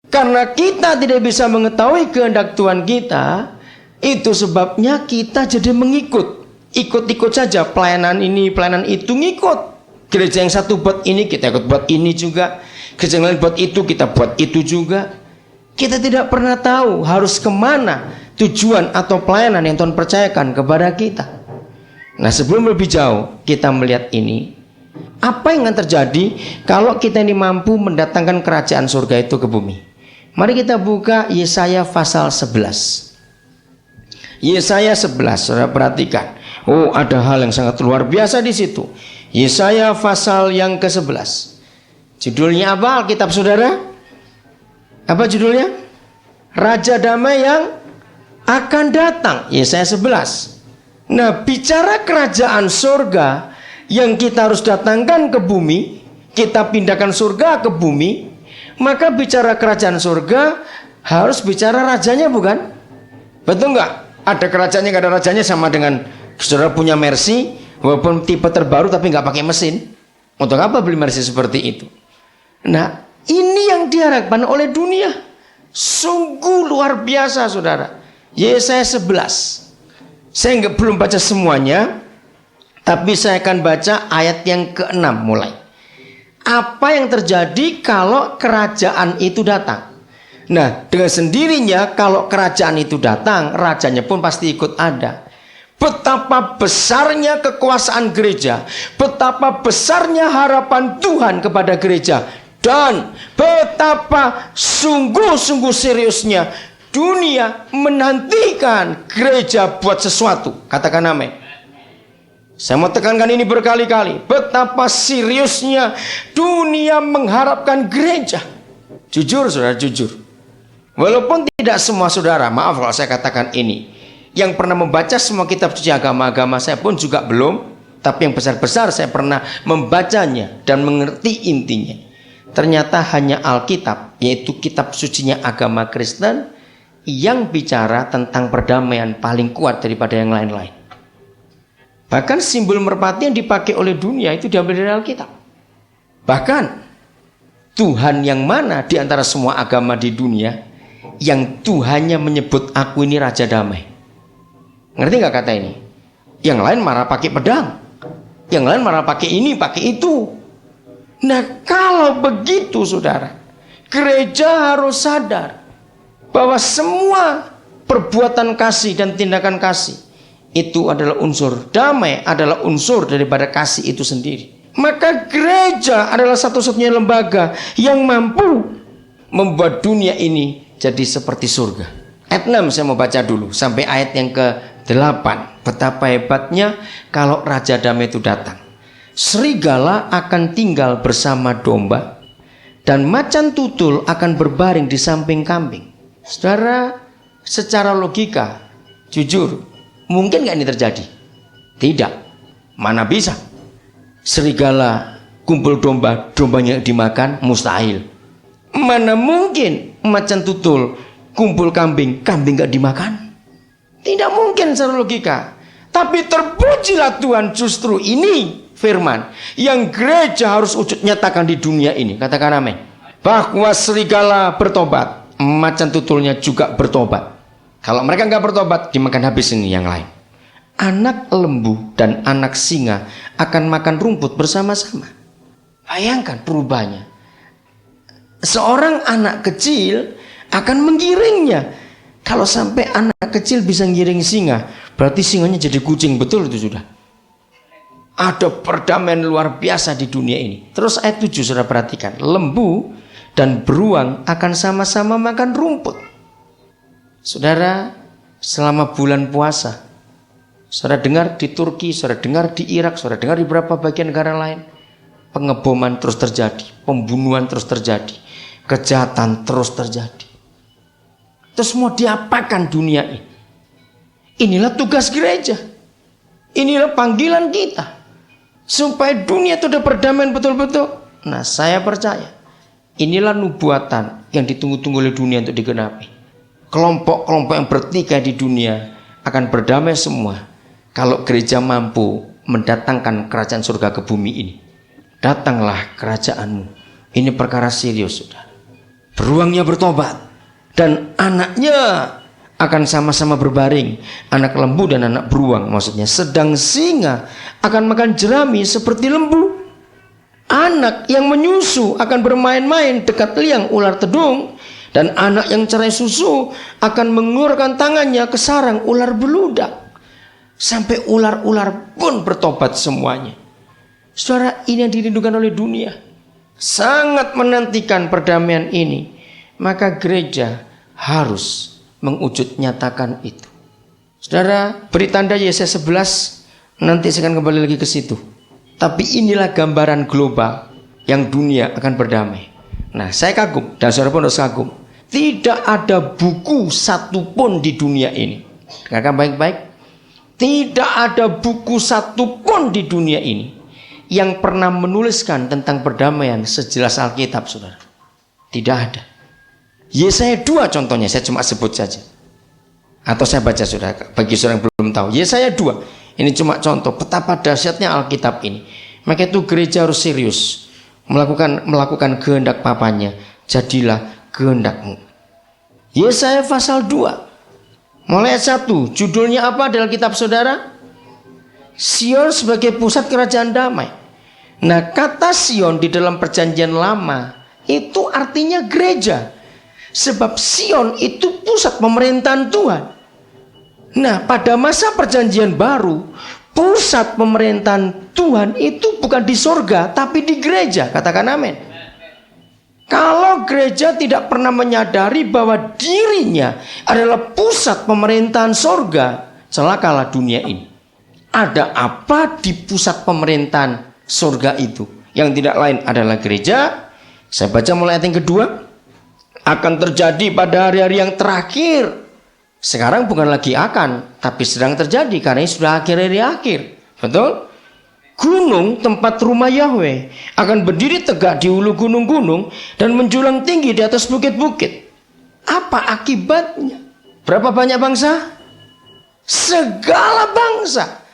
Karena kita tidak bisa mengetahui kehendak Tuhan kita, itu sebabnya kita jadi mengikut. Ikut-ikut saja, pelayanan ini, pelayanan itu, ngikut. Gereja yang satu buat ini, kita ikut buat ini juga. Gereja yang lain buat itu, kita buat itu juga. Kita tidak pernah tahu harus kemana tujuan atau pelayanan yang Tuhan percayakan kepada kita. Nah, sebelum lebih jauh kita melihat ini, apa yang akan terjadi kalau kita ini mampu mendatangkan kerajaan surga itu ke bumi? Mari kita buka Yesaya pasal 11. Yesaya 11, saudara perhatikan. Oh, ada hal yang sangat luar biasa di situ. Yesaya pasal yang ke-11. Judulnya apa Alkitab saudara? Apa judulnya? Raja Damai yang akan datang. Yesaya 11. Nah, bicara kerajaan surga yang kita harus datangkan ke bumi, kita pindahkan surga ke bumi, maka bicara kerajaan surga harus bicara rajanya, bukan? Betul nggak? Ada kerajaannya, nggak ada rajanya, sama dengan saudara punya Mercy, walaupun tipe terbaru tapi nggak pakai mesin. Untuk apa beli Mercy seperti itu? Nah, ini yang diharapkan oleh dunia. Sungguh luar biasa, saudara. Yesaya 11. Saya belum baca semuanya, tapi saya akan baca ayat yang ke-6 mulai. Apa yang terjadi kalau kerajaan itu datang? Nah, dengan sendirinya kalau kerajaan itu datang, rajanya pun pasti ikut ada. Betapa besarnya kekuasaan gereja, betapa besarnya harapan Tuhan kepada gereja, dan betapa sungguh-sungguh seriusnya dunia menantikan gereja buat sesuatu. Katakan amin. Saya mau tekankan ini berkali-kali. Betapa seriusnya dunia mengharapkan gereja. Jujur saudara, jujur. Walaupun tidak semua saudara, maaf kalau saya katakan ini, yang pernah membaca semua kitab suci agama-agama, saya pun juga belum. Tapi yang besar-besar saya pernah membacanya dan mengerti intinya. Ternyata hanya Alkitab, yaitu kitab sucinya agama Kristen, yang bicara tentang perdamaian paling kuat daripada yang lain-lain. Bahkan simbol merpati yang dipakai oleh dunia itu diambil dari Alkitab. Bahkan Tuhan yang mana di antara semua agama di dunia yang Tuhannya menyebut aku ini Raja Damai? Ngerti gak kata ini? Yang lain marah pakai pedang, yang lain marah pakai ini, pakai itu. Nah, kalau begitu saudara, gereja harus sadar bahwa semua perbuatan kasih dan tindakan kasih itu adalah unsur damai, adalah unsur daripada kasih itu sendiri. Maka gereja adalah satu-satunya lembaga yang mampu membuat dunia ini jadi seperti surga. Ayat 6 saya mau baca dulu sampai ayat yang ke-8. Betapa hebatnya kalau Raja Damai itu datang. Serigala akan tinggal bersama domba, dan macan tutul akan berbaring di samping kambing. Saudara, secara logika, jujur, mungkin gak ini terjadi? Tidak. Mana bisa? Serigala kumpul domba, dombanya dimakan, mustahil. Mana mungkin macan tutul kumpul kambing, kambing gak dimakan? Tidak mungkin secara logika. Tapi terpujilah Tuhan, justru ini firman yang gereja harus wujud nyatakan di dunia ini. Katakan amin. Bahwa serigala bertobat, macan tutulnya juga bertobat. Kalau mereka nggak bertobat, dimakan habis ini yang lain. Anak lembu dan anak singa akan makan rumput bersama-sama. Bayangkan perubahannya. Seorang anak kecil akan menggiringnya. Kalau sampai anak kecil bisa ngiring singa, berarti singanya jadi kucing, betul itu sudah. Ada perdamaian luar biasa di dunia ini. Terus ayat 7 sudah perhatikan. Lembu dan beruang akan sama-sama makan rumput. Saudara, selama bulan puasa, saudara dengar di Turki, saudara dengar di Irak, saudara dengar di beberapa bagian negara lain, pengeboman terus terjadi, pembunuhan terus terjadi, kejahatan terus terjadi. Terus mau diapakan dunia ini? Inilah tugas gereja. Inilah panggilan kita. Supaya dunia itu ada perdamaian betul-betul. Nah, saya percaya inilah nubuatan yang ditunggu-tunggu oleh dunia untuk digenapi. Kelompok-kelompok yang bertikai di dunia akan berdamai semua kalau gereja mampu mendatangkan kerajaan surga ke bumi ini. Datanglah kerajaanmu. Ini perkara serius, saudara. beruangnya bertobat, dan anaknya akan sama-sama berbaring, anak lembu dan anak beruang maksudnya. Sedang singa akan makan jerami seperti lembu. Anak yang menyusu akan bermain-main dekat liang ular tedung, dan anak yang cerai susu akan mengulurkan tangannya ke sarang ular beludak. Sampai ular-ular pun bertobat semuanya. Saudara, ini yang dirindukan oleh dunia. Sangat menantikan perdamaian ini. Maka gereja harus mengwujud nyatakan itu. Saudara, beri tanda Yesaya 11. Nanti saya akan kembali lagi ke situ. Tapi inilah gambaran global yang dunia akan berdamai. Nah, saya kagum dan saudara pun harus kagum. Tidak ada buku satupun di dunia ini. Dengarkan baik-baik. Tidak ada buku satupun di dunia ini yang pernah menuliskan tentang perdamaian sejelas Alkitab, saudara. Tidak ada. Yesaya 2 contohnya, saya cuma sebut saja. Atau saya baca, saudara, bagi saudara yang belum tahu. Yesaya 2, ini cuma contoh betapa dahsyatnya Alkitab ini. Maka itu gereja harus serius melakukan kehendak Papanya. Jadilah kehendakmu. Yesaya pasal 2 mulai ayat 1, judulnya apa dalam kitab saudara? Sion sebagai pusat kerajaan damai. Nah, kata Sion di dalam perjanjian lama itu artinya gereja. Sebab Sion itu pusat pemerintahan Tuhan. Nah, pada masa perjanjian baru, pusat pemerintahan Tuhan itu bukan di sorga, tapi di gereja. Katakan amin. Kalau gereja tidak pernah menyadari bahwa dirinya adalah pusat pemerintahan sorga, celakalah dunia ini. Ada apa di pusat pemerintahan sorga itu? Yang tidak lain adalah gereja. Saya baca mulai ayat yang kedua. Akan terjadi pada hari-hari yang terakhir. Sekarang bukan lagi akan, tapi sedang terjadi karena ini sudah akhir-hari akhir. Betul? Gunung tempat rumah Yahweh akan berdiri tegak di ulu gunung-gunung dan menjulang tinggi di atas bukit-bukit. Apa akibatnya? Berapa banyak bangsa? Segala bangsa.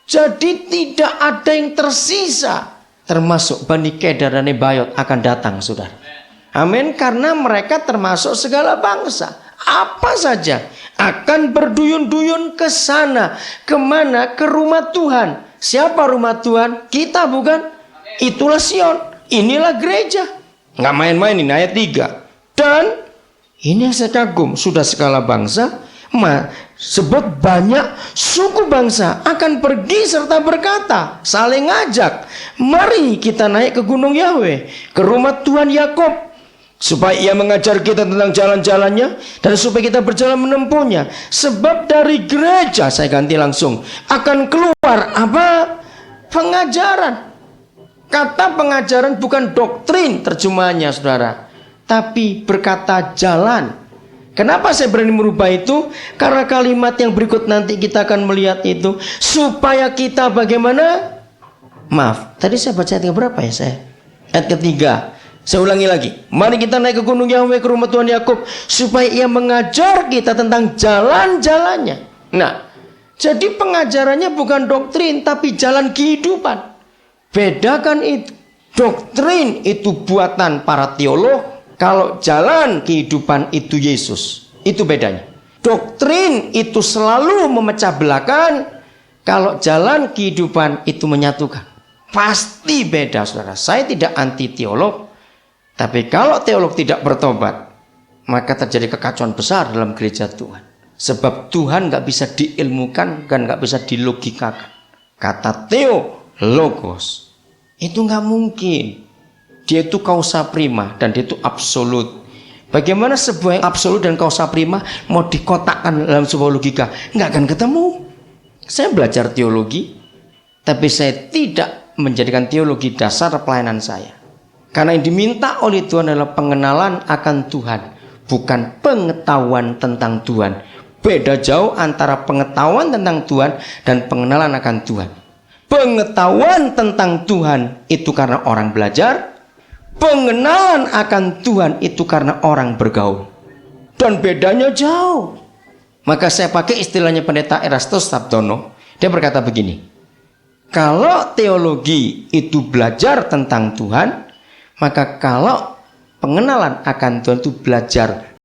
Jadi tidak ada yang tersisa. Termasuk Bani Kedar dan Nebayot akan datang, saudara. Amin. Karena mereka termasuk segala bangsa. Apa saja akan berduyun-duyun ke sana. Kemana? Ke rumah Tuhan. Siapa rumah Tuhan? Kita bukan? Itulah Sion. Inilah gereja. Nggak main-main ini ayat 3. Dan ini yang saya kagum. Sudah segala bangsa. Sebut banyak suku bangsa akan pergi serta berkata, saling ngajak, mari kita naik ke gunung Yahweh, ke rumah Tuhan Yakub, supaya ia mengajar kita tentang jalan-jalannya dan supaya kita berjalan menempuhnya. Sebab dari gereja, saya ganti langsung, akan keluar apa? Pengajaran. Kata pengajaran bukan doktrin terjemahannya, saudara, tapi berkata jalan. Kenapa saya berani merubah itu? Karena kalimat yang berikut nanti kita akan melihat itu, supaya kita bagaimana? Maaf, tadi saya baca ayat berapa ya saya? Ayat ketiga. Saya ulangi lagi. Mari kita naik ke gunung Yahweh, ke rumah Tuhan Yakub, supaya ia mengajar kita tentang jalan-jalannya. Nah, jadi pengajarannya bukan doktrin, tapi jalan kehidupan. Bedakan itu. Doktrin itu buatan para teolog. Kalau jalan kehidupan itu Yesus. Itu bedanya. Doktrin itu selalu memecah belahkan. Kalau jalan kehidupan itu menyatukan. Pasti beda, saudara. Saya tidak anti teolog. Tapi kalau teolog tidak bertobat, maka terjadi kekacauan besar dalam gereja Tuhan. Sebab Tuhan gak bisa diilmukan dan gak bisa dilogikakan. Kata teologos itu gak mungkin. Dia itu kausa prima dan dia itu absolut. Bagaimana sebuah yang absolut dan kausa prima mau dikotakkan dalam sebuah logika? Nggak akan ketemu. Saya belajar teologi, tapi saya tidak menjadikan teologi dasar pelayanan saya. Karena yang diminta oleh Tuhan adalah pengenalan akan Tuhan, bukan pengetahuan tentang Tuhan. Beda jauh antara pengetahuan tentang Tuhan dan pengenalan akan Tuhan. Pengetahuan tentang Tuhan itu karena orang belajar. Pengenalan akan Tuhan itu karena orang bergaul. Dan bedanya jauh. Maka saya pakai istilahnya pendeta Erastus Sabdono. Dia berkata begini. Kalau teologi itu belajar tentang Tuhan, maka kalau pengenalan akan Tuhan itu belajar